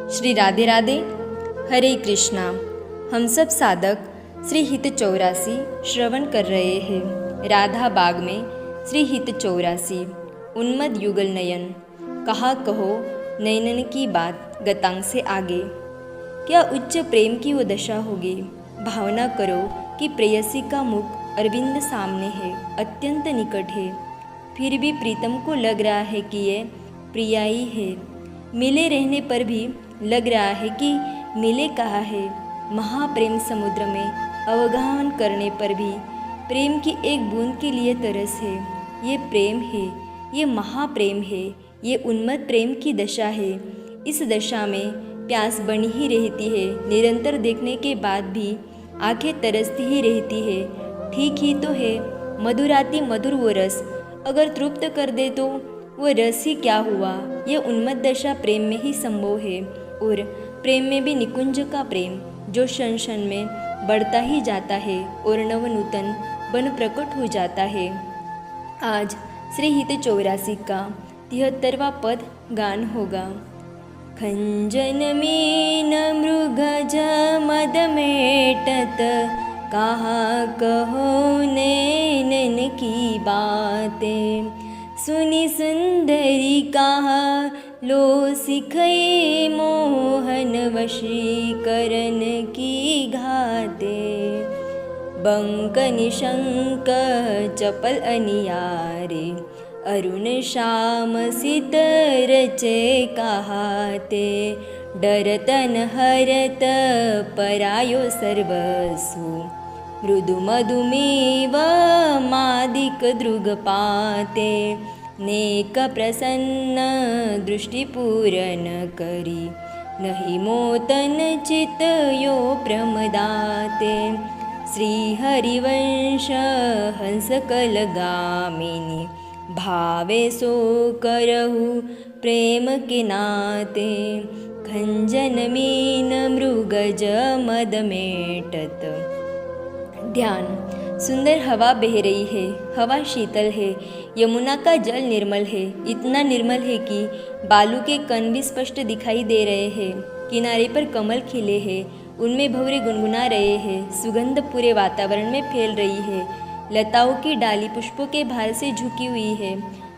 श्री राधे राधे, हरे कृष्णा। हम सब साधक श्री हित 84 श्रवण कर रहे हैं। राधा बाग में श्री हित 84 उन्मद युगल नयन। कहा कहो नयनन की बात गतांग से आगे। क्या उच्च प्रेम की वो दशा होगी। भावना करो कि प्रेयसी का मुख अरविंद सामने है, अत्यंत निकट है। फिर भी प्रीतम को लग रहा है कि ये प्रिया ही है। मिले रहने पर भी लग रहा है कि मिले कहाँ है। महाप्रेम समुद्र में अवगाहन करने पर भी प्रेम की एक बूंद के लिए तरस है। ये प्रेम है, ये महाप्रेम है, ये उन्मत्त प्रेम की दशा है। इस दशा में प्यास बनी ही रहती है। निरंतर देखने के बाद भी आंखें तरसती ही रहती है। ठीक ही तो है, मधुराती मधुर वो रस अगर तृप्त कर दे तो वो रस ही क्या हुआ। ये उन्मत्त दशा प्रेम में ही संभव है। और प्रेम में भी निकुंज का प्रेम जो क्षण क्षण में बढ़ता ही जाता है और नवनूतन बन प्रकट हो जाता है। आज श्री हित 84 का 73वां पद गान होगा। खंजन मीन मृगज मद मेटत, कहा कहो नैनन की बातें। सुनी सुंदरी कहा लो सिखई, मोहन वशीकरण की घाते। बंक निशंक चपल अनियारे, अरुण श्याम सित रचे कहाते। डरतन हरत परायो सर्वसु, मृदु मधुमेव मादिक दृगपाते। नेक प्रसन्न दृष्टि पूरन करी, नहीं मोतन चित यो प्रमदाते। श्री हरिवंश हंस कलगामिनी, भावे सो करहु प्रेम के नाते। खंजन मीन मृगज मद मेटत। ध्यान। सुंदर हवा बह रही है, हवा शीतल है। यमुना का जल निर्मल है, इतना निर्मल है कि बालू के कण भी स्पष्ट दिखाई दे रहे हैं। किनारे पर कमल खिले हैं, उनमें भंवरे गुनगुना रहे हैं। सुगंध पूरे वातावरण में फैल रही है। लताओं की डाली पुष्पों के भार से झुकी हुई है।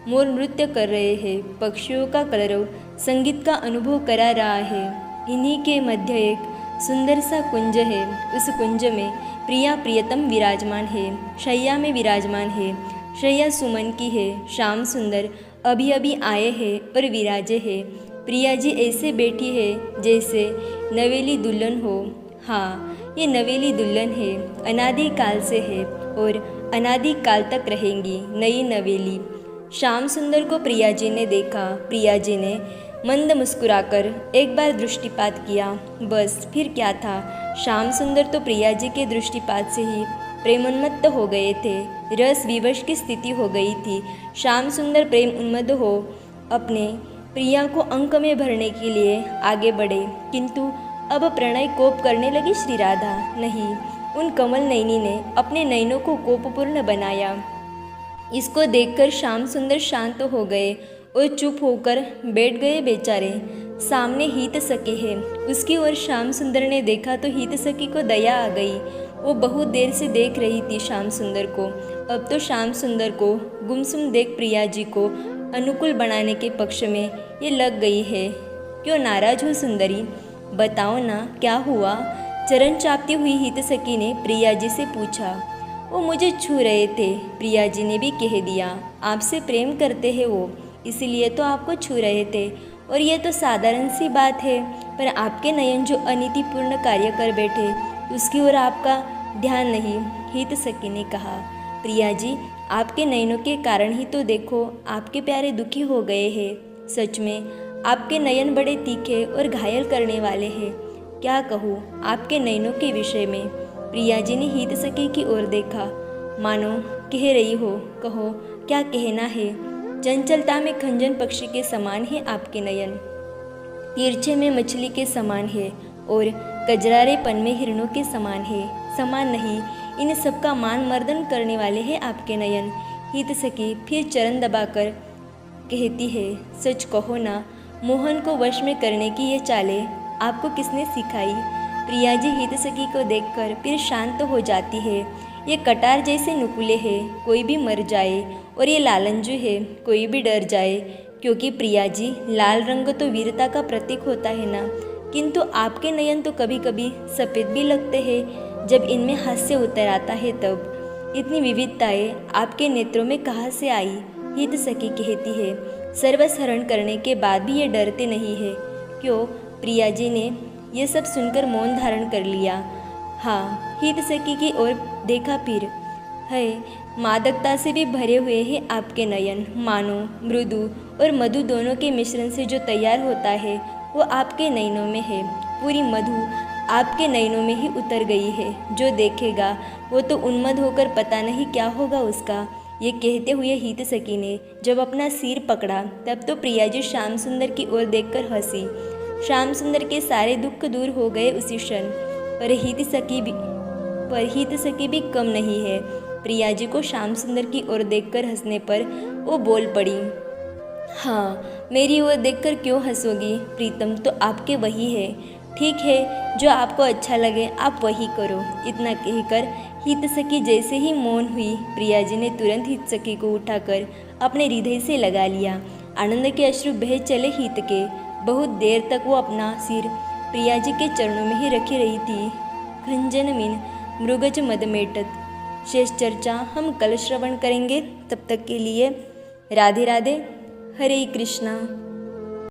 मोर नृत्य कर रहे हैं। पक्षियों का कलरव संगीत का अनुभव करा रहा है। इन्हीं के मध्य एक सुंदर सा कुंज है। उस कुंज में प्रिया प्रियतम विराजमान है, शैया में विराजमान है। शैया सुमन की है। श्याम सुंदर अभी अभी आए हैं और विराजे हैं। प्रिया जी ऐसे बैठी है जैसे नवेली दुल्हन हो। हाँ, ये नवेली दुल्हन है, अनादि काल से है और अनादि काल तक रहेंगी नई नवेली। श्याम सुंदर को प्रिया जी ने देखा। प्रिया जी ने मंद मुस्कुराकर एक बार दृष्टिपात किया, बस फिर क्या था। श्याम सुंदर तो प्रिया जी के दृष्टिपात से ही प्रेमोन्मत्त हो गए थे। रस विवश की स्थिति हो गई थी। श्याम सुंदर प्रेम उन्मत्त हो अपने प्रिया को अंक में भरने के लिए आगे बढ़े, किंतु अब प्रणय कोप करने लगी श्री राधा। नहीं, उन कमल नयनी ने अपने नयनों को कोपपूर्ण बनाया। इसको देखकर श्याम सुंदर शांत हो गए और चुप होकर बैठ गए बेचारे। सामने हित सखी है, उसकी ओर श्याम सुंदर ने देखा तो हित सखी को दया आ गई। वो बहुत देर से देख रही थी श्याम सुंदर को। अब तो श्याम सुंदर को गुमसुम देख प्रिया जी को अनुकूल बनाने के पक्ष में ये लग गई है। क्यों नाराज हो सुंदरी, बताओ ना क्या हुआ। चरण चापती हुई हित सखी ने प्रिया जी से पूछा। वो मुझे छू रहे थे। प्रिया जी ने भी कह दिया, आपसे प्रेम करते हैं वो, इसलिए तो आपको छू रहे थे। और ये तो साधारण सी बात है, पर आपके नयन जो अनीतिपूर्ण कार्य कर बैठे उसकी ओर आपका ध्यान नहीं। हित सखी ने कहा, प्रिया जी आपके नयनों के कारण ही तो देखो आपके प्यारे दुखी हो गए हैं। सच में आपके नयन बड़े तीखे और घायल करने वाले हैं। क्या कहूँ आपके नयनों के विषय में। प्रिया जी ने हित सखी की ओर देखा, मानो कह रही हो, कहो क्या कहना है। चंचलता में खंजन पक्षी के समान है आपके नयन, तिरछे में मछली के समान है और कजरारेपन में हिरणों के समान है। समान नहीं, इन सबका मान मर्दन करने वाले हैं आपके नयन। हित सखी फिर चरण दबाकर कहती है, सच कहो ना, मोहन को वश में करने की ये चालें आपको किसने सिखाई? प्रिया जी हित सखी को देखकर फिर शांत हो जाती है। ये कटार जैसे नुकुले हैं, कोई भी मर जाए, और ये लालंजू है, कोई भी डर जाए। क्योंकि प्रिया जी, लाल रंग तो वीरता का प्रतीक होता है ना, किंतु आपके नयन तो कभी कभी सफ़ेद भी लगते हैं। जब इनमें हास्य उतर आता है तब इतनी विविधताएं आपके नेत्रों में कहाँ से आई? हित सखी कहती है। सर्वसहरण करने के बाद भी ये डरते नहीं है क्यों? प्रिया जी ने यह सब सुनकर मौन धारण कर लिया। हाँ, हित सखी की ओर देखा फिर। है, मादकता से भी भरे हुए हैं आपके नयन। मानो मृदु और मधु दोनों के मिश्रण से जो तैयार होता है वो आपके नयनों में है। पूरी मधु आपके नयनों में ही उतर गई है। जो देखेगा वो तो उन्मत्त होकर पता नहीं क्या होगा उसका। ये कहते हुए हित सखी ने जब अपना सिर पकड़ा तब तो प्रिया जी श्याम सुंदर की ओर देखकर हंसी। श्याम सुंदर के सारे दुख दूर हो गए उसी क्षण। पर हित सखी भी कम नहीं है। प्रिया जी को श्याम सुंदर की ओर देखकर हंसने पर वो बोल पड़ी। हाँ, मेरी ओर देखकर क्यों हंसोगी? प्रीतम तो आपके वही है। ठीक है, जो आपको अच्छा लगे आप वही करो। इतना कहकर हित सखी जैसे ही मौन हुई, प्रिया जी ने तुरंत हित सखी को उठाकर अपने हृदय से लगा लिया। आनंद के अश्रु बह चले हित के। बहुत देर तक वो अपना सिर प्रिया जी के चरणों में ही रखी रही थी। खंजनमिन मृगज मदमेटत। शेष चर्चा हम कल श्रवण करेंगे। तब तक के लिए राधे राधे, हरे कृष्णा।